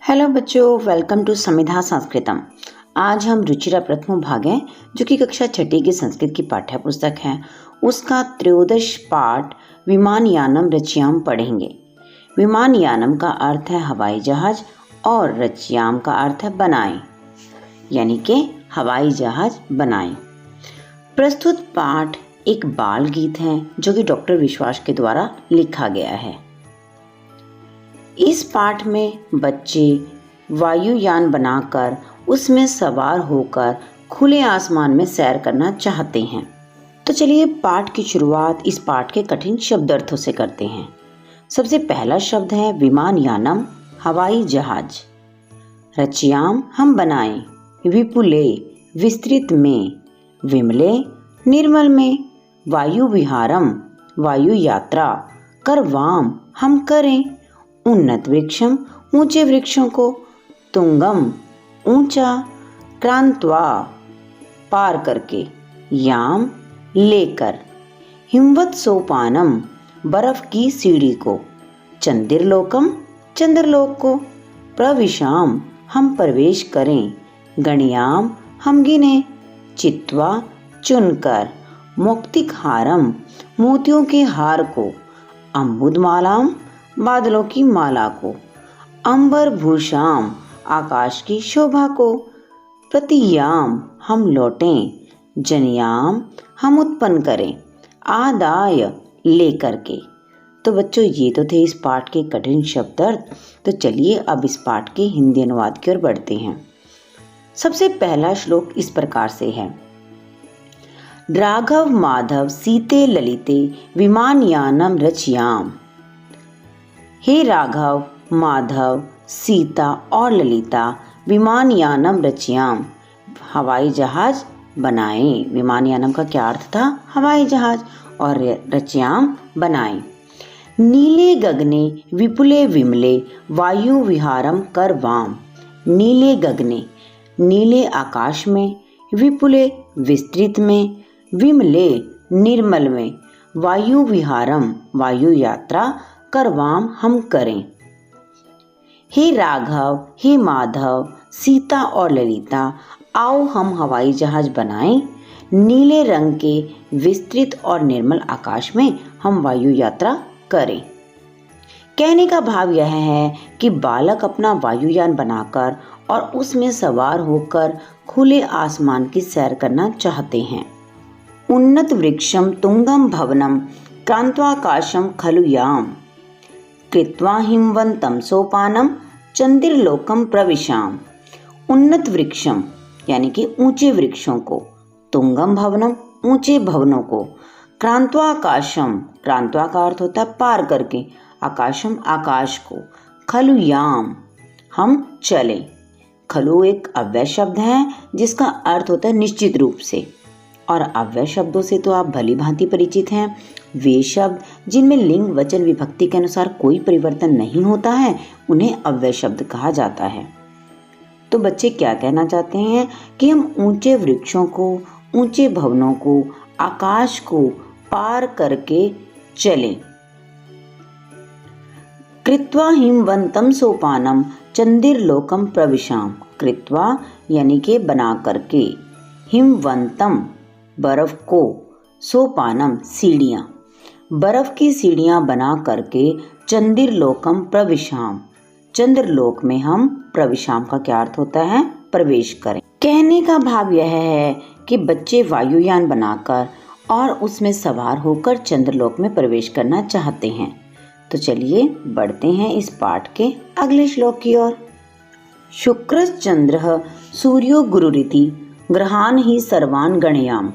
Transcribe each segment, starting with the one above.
Hello बच्चों, welcome to समिधा संस्कृतम। आज हम रुचिरा प्रथम भाग है जो कि कक्षा छठी की संस्कृत की पाठ्य पुस्तक है, उसका त्रयोदश पाठ विमानयानम रचयाम पढ़ेंगे। विमानयानम का अर्थ है हवाई जहाज और रचयाम का अर्थ है बनाएं, यानी कि हवाई जहाज बनाएं। प्रस्तुत पाठ एक बाल गीत है जो कि डॉक्टर विश्वास के द्वारा लिखा गया है। इस पाठ में बच्चे वायुयान बनाकर उसमें सवार होकर खुले आसमान में सैर करना चाहते हैं। तो चलिए पाठ की शुरुआत इस पाठ के कठिन शब्दार्थों से करते हैं। सबसे पहला शब्द है विमानयानम, हवाई जहाज। रचयाम हम बनाएं, विपुले विस्तृत में, विमले निर्मल में, वायु विहारम वायु यात्रा, करवाम हम करें, उन्नत वृक्षम ऊंचे वृक्षों को, तुंगम ऊंचा, क्रांत्वा पार करके, याम लेकर, हिमवत सोपानम बर्फ की सीढ़ी को, चंद्रलोकम चंद्रलोक को, प्रविशाम हम प्रवेश करें, गणयाम हम गिने, चित्वा चुनकर, मौक्तिकहारम मोतियों के हार को, अम्बुदमालाम बादलों की माला को, अंबर भूषाम आकाश की शोभा को, प्रतियाम हम लौटें, जनयाम हम उत्पन्न करें, आदाय लेकर के। तो बच्चों ये तो थे इस पाठ के कठिन शब्दार्थ। तो चलिए अब इस पाठ के हिंदी अनुवाद की ओर बढ़ते हैं। सबसे पहला श्लोक इस प्रकार से है। राघव माधव सीते ललिते विमानयानम रचयाम। हे राघव, माधव, सीता और ललिता विमानयानम रचयाम हवाई जहाज बनाएं। विमानयानम का क्या अर्थ था? हवाई जहाज। और रचयाम बनाएं। नीले गगने विपुले विमले वायु विहारम करवाम। नीले गगने नीले आकाश में, विपुले विस्तृत में, विमले निर्मल में, वायु विहारम वायु यात्रा, करवाम हम करें। हे राघव, हे माधव, सीता और ललिता, आओ हम हवाई जहाज बनाएं। नीले रंग के विस्तृत और निर्मल आकाश में हम वायु यात्रा करें। कहने का भाव यह है कि बालक अपना वायुयान बनाकर और उसमें सवार होकर खुले आसमान की सैर करना चाहते हैं। उन्नत वृक्षम तुंगम भवनम क्रांत्वाकाशम खलु याम, कृत्वा हिमवंतम सोपानम चंद्रलोकम प्रविशाम। उन्नत वृक्षम यानी कि ऊंचे वृक्षों को, तुंगम भवनम ऊंचे भवनों को, क्रांत्वाकाशम क्रांत्वा का अर्थ होता है पार करके, आकाशम आकाश को, खलु याम हम चले। खलु एक अव्यय शब्द है जिसका अर्थ होता है निश्चित रूप से, और अव्यय शब्दों से तो आप भली भांति परिचित हैं। वे शब्द जिनमें लिंग वचन विभक्ति के अनुसार कोई परिवर्तन नहीं होता है उन्हें अव्यय शब्द कहा जाता है। तो बच्चे क्या कहना चाहते हैं कि हम ऊंचे वृक्षों को, ऊंचे भवनों को, आकाश को पार करके चलें। कृत्वा हिमवंतम सोपानम चंद्रलोकम प्रविशाम। कृत्वा यानी के बना करके, हिमवंतम बर्फ को, सोपानम सीढ़ियां, बर्फ की सीढ़ियां बना करके, चंद्रलोकम प्रविशाम चंद्रलोक में हम, प्रविशाम का क्या अर्थ होता है? प्रवेश करें। कहने का भाव यह है कि बच्चे वायुयान बनाकर और उसमें सवार होकर चंद्रलोक में प्रवेश करना चाहते हैं। तो चलिए बढ़ते हैं इस पाठ के अगले श्लोक की ओर। शुक्र चंद्र सूर्यो गुरुरिति ग्रहान ही सर्वान गणयाम।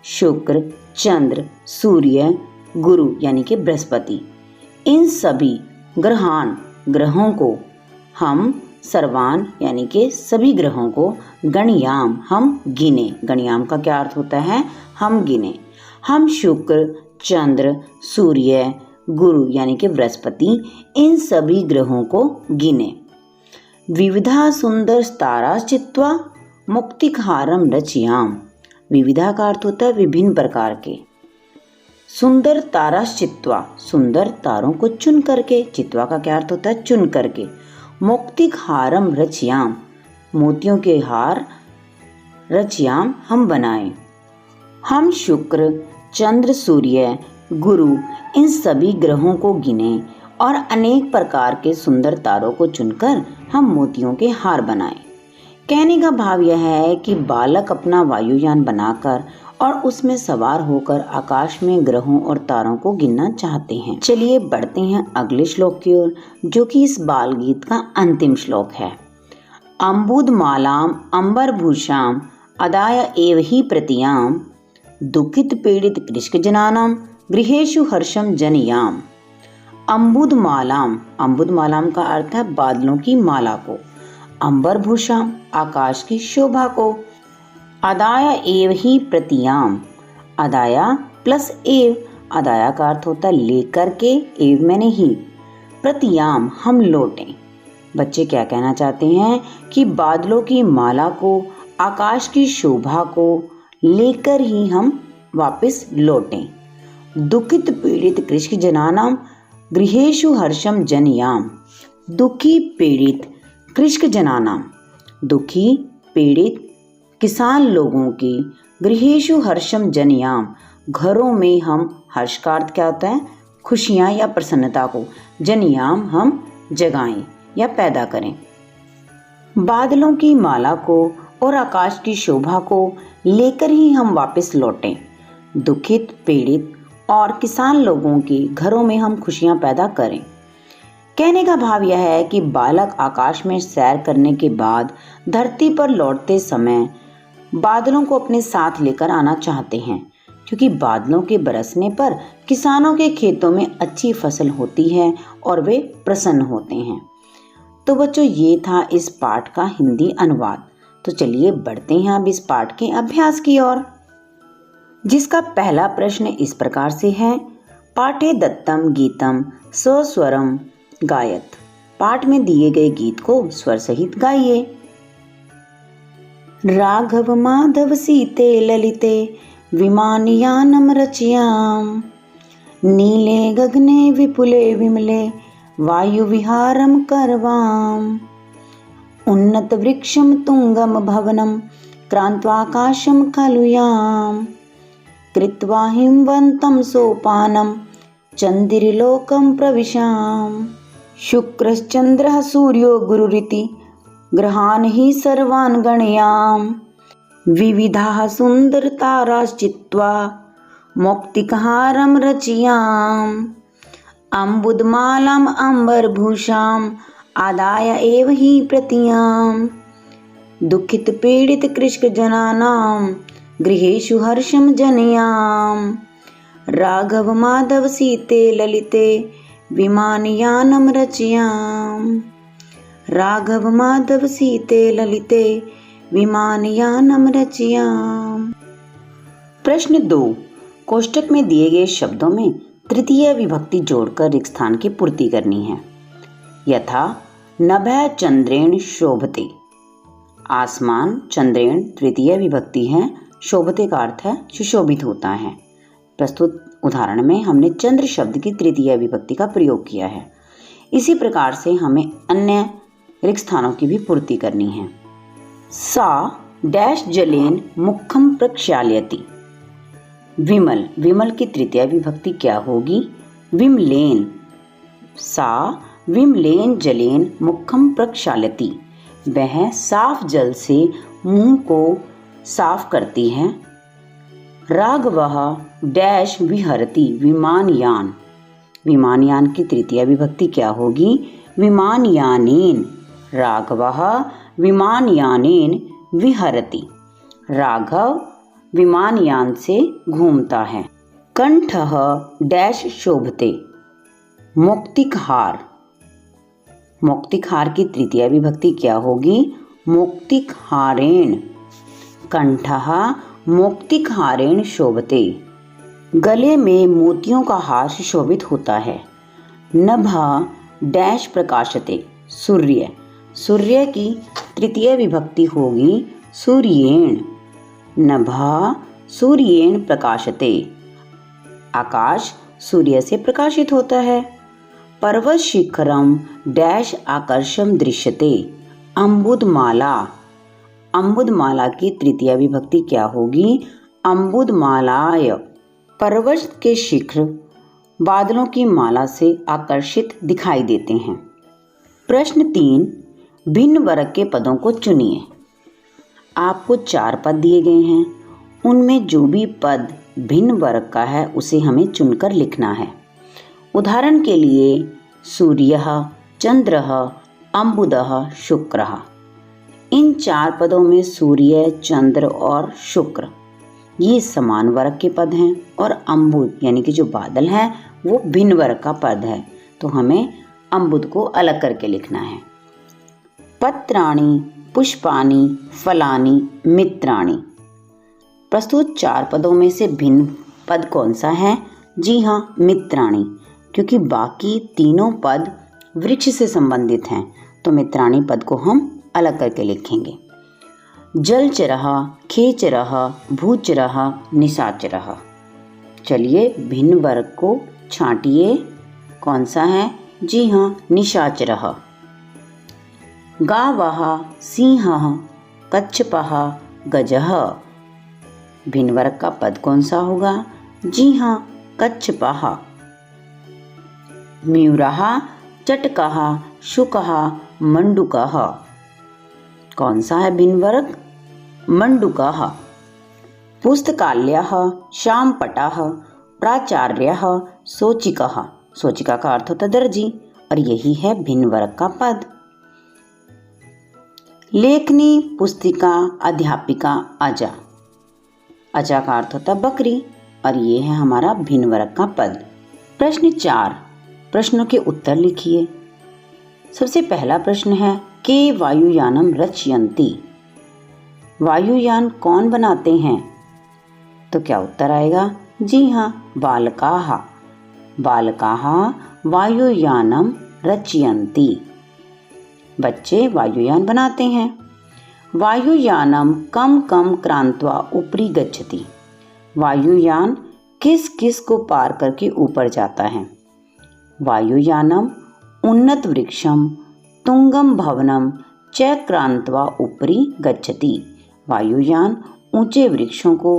शुक्र, चंद्र, सूर्य, गुरु यानी कि बृहस्पति, इन सभी ग्रहान ग्रहों को हम, सर्वान यानी कि सभी ग्रहों को, गणयाम हम गिने। गणयाम का क्या अर्थ होता है? हम गिने। हम शुक्र, चंद्र, सूर्य, गुरु यानी कि बृहस्पति, इन सभी ग्रहों को गिने। विविधा सुंदर तारा चित्वा मुक्तिकहारम रचयाम। विविधा का अर्थ होता है विभिन्न प्रकार के। सुंदर तारा चित्वा, सुंदर तारों को चुन करके, चित्वा का क्या अर्थ होता है? चुन करके। मौक्तिकहारम रचयाम, मोतियों के हार रचयाम हम बनाएं। हम शुक्र, चंद्र, सूर्य, गुरु इन सभी ग्रहों को गिने और अनेक प्रकार के सुंदर तारों को चुनकर हम मोतियों के हार बनाएं। कहने का भाव यह है कि बालक अपना वायुयान बनाकर और उसमें सवार होकर आकाश में ग्रहों और तारों को गिनना चाहते हैं। चलिए बढ़ते हैं अगले श्लोक की ओर, जो कि इस बाल गीत का अंतिम श्लोक है। अम्बुदमालाम अंबरभूषाम अदाय एव ही प्रतियाम, दुखित पीड़ित कृष्क जनानाम गृहेषु हर्षम जनयाम। अम्बुदमालाम, अम्बुदमालाम का अर्थ है बादलों की माला को, अंबरभूषाम आकाश की शोभा को, अदाया एव ही प्रतियाम, अदाया प्लस एव, अदाया का अर्थ होता है लेकर के, एव में नहीं, प्रतियाम हम लौटें। बच्चे क्या कहना चाहते हैं कि बादलों की माला को, आकाश की शोभा को लेकर ही हम वापस लौटें। दुखित पीड़ित कृष्क जनानाम गृहेषु हर्षम जनयाम, दुखी पीड़ित कृष्क जनानाम, दुखी पीड़ित किसान लोगों की, गृहेषु हर्षम जनयाम घरों में हम, हर्ष का अर्थ क्या होता है खुशियाँ या प्रसन्नता को, जनयाम हम जगाएं या पैदा करें। बादलों की माला को और आकाश की शोभा को लेकर ही हम वापस लौटें। दुखित पीड़ित और किसान लोगों की घरों में हम खुशियां पैदा करें। कहने का भाव यह है कि बालक आकाश में सैर करने के बाद धरती पर लौटते समय बादलों को अपने साथ लेकर आना चाहते हैं, क्योंकि बादलों के बरसने पर किसानों के खेतों में अच्छी फसल होती है और वे प्रसन्न होते हैं। तो बच्चों, ये था इस पाठ का हिंदी अनुवाद। तो चलिए बढ़ते हैं अब इस पाठ के अभ्यास की ओर, जिसका पहला प्रश्न इस प्रकार से है। पाठे दत्तम गीतम स्वस्वरम गायत, पाठ में दिए गए गीत को स्वर सहित गाइए। राघव माधव सीते ललिते विमानयानम रचयाम, नीले गगने विपुले विमले वायु विहारम करवाम, उन्नत वृक्षम तुंगम भवनम क्रांत्वाकाशम कलुयाम, कृत्वा हिमवंतम सोपानम चंद्रिलोकम प्रविशाम, शुक्रश्चंद्रः सूर्यो गुरुरिति ग्रहान् हि सर्वान् गणयाम, विविधाः सुन्दरताराश्चित्वा मौक्तिकहारं रचयाम, अम्बुदमालाम् अंबरभूषाम् आदाय एव हि प्रतियाम, दुखित पीड़ित कृष्क जनानां गृहेषु हर्षम जनयाम, राघव माधव सीते ललिते विमानयानम रचयाम, राघव माधव सीते ललिते विमानयानम रचयाम। प्रश्न 2, कोष्टक में दिए गए शब्दों में तृतीय विभक्ति जोड़कर रिक्त स्थान की पूर्ति करनी है। यथा नभः चंद्रेण शोभते, आसमान चंद्रेण तृतीय विभक्ति है, शोभते का अर्थ है सुशोभित होता है। प्रस्तुत उदाहरण में हमने चंद्र शब्द की तृतीय विभक्ति का प्रयोग किया है। इसी प्रकार से हमें अन्य रिक्त स्थानों की भी पूर्ति करनी है। सा डैश जलेन मुखम प्रक्षाल्यति, विमल, विमल की तृतीय विभक्ति क्या होगी? विमलेन। सा विमलेन जलेन मुखम प्रक्षाल्यति, वह साफ जल से मुंह को साफ करती है। राघवः डैश विहरति विमानयान, विमानयान की तृतीय विभक्ति क्या होगी? विमानयानेन। राघवः विमानयानेन विहरति, राघव विमानयान से घूमता है। कंठः डैश शोभते मौक्तिकहार, मौक्तिकहार की तृतीय विभक्ति क्या होगी? मौक्तिकहारेण। कंठः मौक्तिकहारेण शोभते, गले में मोतियों का हार सुशोभित होता है। नभः डैश प्रकाशते सूर्य, सूर्य की तृतीय विभक्ति होगी सूर्येण। नभः सूर्येण प्रकाशते, आकाश सूर्य से प्रकाशित होता है। पर्वत शिखरम डैश आकर्षम दृश्यते अम्बुदमाला। अम्बुदमाला की तृतीया विभक्ति क्या होगी? अम्बुदमालाय। पर्वत के शिखर बादलों की माला से आकर्षित दिखाई देते हैं। प्रश्न 3, भिन्न वर्ग के पदों को चुनिए। आपको 4 पद दिए गए हैं, उनमें जो भी पद भिन्न वर्ग का है उसे हमें चुनकर लिखना है। उदाहरण के लिए सूर्यः, चंद्रः, अम्बुदः, शुक्रः। इन 4 पदों में सूर्य, चंद्र और शुक्र ये समान वर्ग के पद हैं और अम्बुद यानी कि जो बादल है वो भिन्न वर्ग का पद है, तो हमें अम्बुद को अलग करके लिखना है। पत्राणि, पुष्पाणि, फलानि, मित्राणि। प्रस्तुत 4 पदों में से भिन्न पद कौन सा है? जी हाँ, मित्राणि, क्योंकि बाकी तीनों पद वृक्ष से संबंधित हैं, तो मित्राणि पद को हम अलग करके लिखेंगे। जलचरः, खेचरः, भूचरः, निशाचरः। चलिए भिन्न वर्ग को छांटिए, कौन सा है? जी हाँ, निशाचरः। गावः, सिंहः, कच्छपः, गजः। भिन्न वर्ग का पद कौन सा होगा? जी हाँ, कच्छपः। मयूरः, चटकः, शुकः, मंडूकः। कौन सा है भिन्न वर्ग? मंडूकः। पुस्तकालयः, शामपटः, प्राचार्यः, सोचिकः। सोचिका का अर्थ होता है दर्जी, और यही है भिन्न वर्ग का पद। लेखनी, पुस्तिका, अध्यापिका, अजा। अजा का अर्थ होता है बकरी, और ये है हमारा भिन्न वर्ग का पद। प्रश्न 4, प्रश्नों के उत्तर लिखिए। सबसे पहला प्रश्न है, के वायुयानम रचयन्ति। वायुयान कौन बनाते हैं? तो क्या उत्तर आएगा? जी हाँ, बालकाः। बालकाः वायुयानम रचयन्ति। बच्चे वायुयान बनाते हैं। वायुयानम कम कम क्रांत्वा उपरि गच्छति। वायुयान किस किस को पार करके ऊपर जाता है? वायुयानम उन्नत वृक्षम तुंगम भवनम च क्रांत्वा उपरि गच्छति। वायुयान ऊंचे वृक्षों को,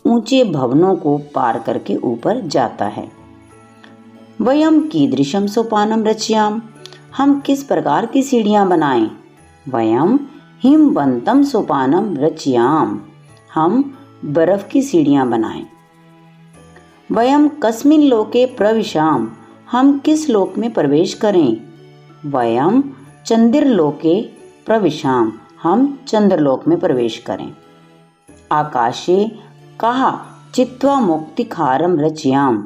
ऊंचे भवनों को पार करके ऊपर जाता है। वयम कीदृशम सोपानम रचयाम। हम किस प्रकार की सीढ़ियां बनाएं? वयम हिमवंतम सोपानम रचयाम। हम बर्फ की सीढ़ियां बनाएं। वयम कस्मिन लोके प्रविशाम। हम किस लोक में प्रवेश करें? वयम चंद्रलोके प्रविशाम। हम चंद्रलोक में प्रवेश करें। आकाशे कहा चित्वा मोक्तिहारम रचयाम।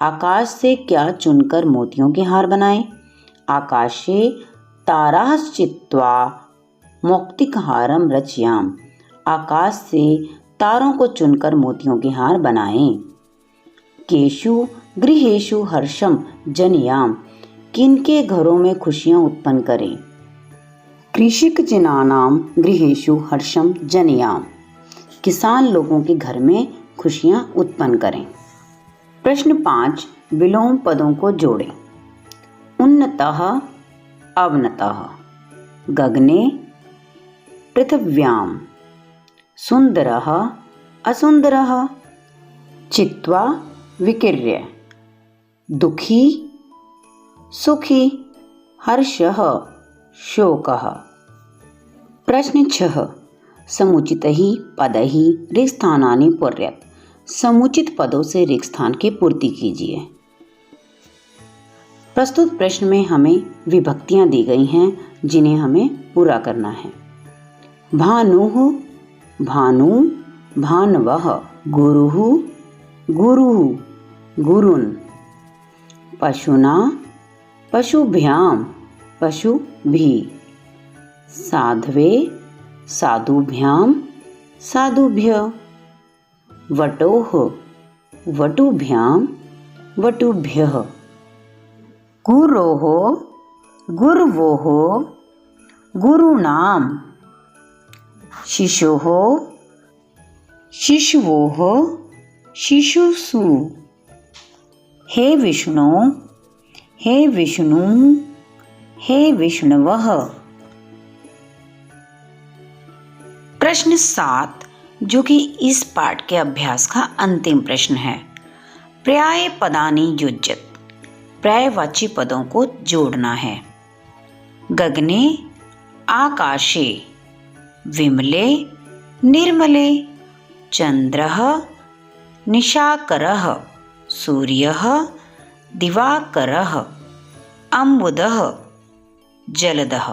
आकाश से क्या चुनकर मोतियों के हार बनाएं? आकाशे ताराः चित्वा मोक्तिहारम रचयाम। आकाश से तारों को चुनकर मोतियों के हार बनाएं। केषु गृहेषु हर्षम जनयाम। किनके घरों में खुशियां उत्पन्न करें? कृषिक जनानाम गृहेषु हर्षम जनयाम। किसान लोगों के घर में खुशियां उत्पन्न करें। प्रश्न 5, विलोम पदों को जोड़ें। उन्नतः, अवनतः, गगने, पृथिव्याम, सुंदरः, असुंदरः, चित्वा, विकिर्य, दुखी, सुखी, हर्षः, शोकः। प्रश्न 6, समुचितैः पदैः रिक्तस्थानानि पूरयत्। समुचित पदों से रिक्त स्थान की पूर्ति कीजिए। प्रस्तुत प्रश्न में हमें विभक्तियां दी गई हैं जिन्हें हमें पूरा करना है। भानुः, भानु, भानवः, गुरुः, गुरुः, गुरुन्, पशुना, पशुभ्याम, पशुभिः, साध्वे, साधुभ्याम, साधुभ्यः, वटोः, वटुभ्याम, वटुभ्यः, गुरोः, गुरवोः, गुरूणां, शिशोः, शिशुवोः, शिशुषु। हे विष्णु, हे विष्णु, हे विष्णवः। प्रश्न 7, जो कि इस पाठ के अभ्यास का अंतिम प्रश्न है। पर्याय पदानि युज्यत, पर्यायवाची पदों को जोड़ना है। गगने, आकाशे, विमले, निर्मले, चंद्रः, निशाकरः, सूर्यः, दिवाकरः, अम्बुदः, जलदः।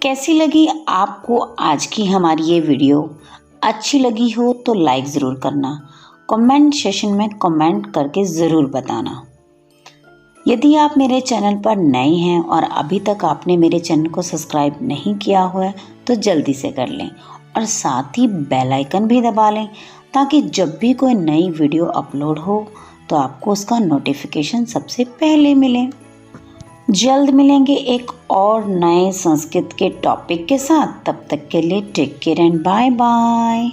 कैसी लगी आपको आज की हमारी ये वीडियो? अच्छी लगी हो तो लाइक ज़रूर करना, कमेंट सेशन में कमेंट करके ज़रूर बताना। यदि आप मेरे चैनल पर नए हैं और अभी तक आपने मेरे चैनल को सब्सक्राइब नहीं किया हुआ है तो जल्दी से कर लें और साथ ही बेल आइकन भी दबा लें, ताकि जब भी कोई नई वीडियो अपलोड हो तो आपको उसका नोटिफिकेशन सबसे पहले मिले। जल्द मिलेंगे एक और नए संस्कृत के टॉपिक के साथ। तब तक के लिए take care and bye bye.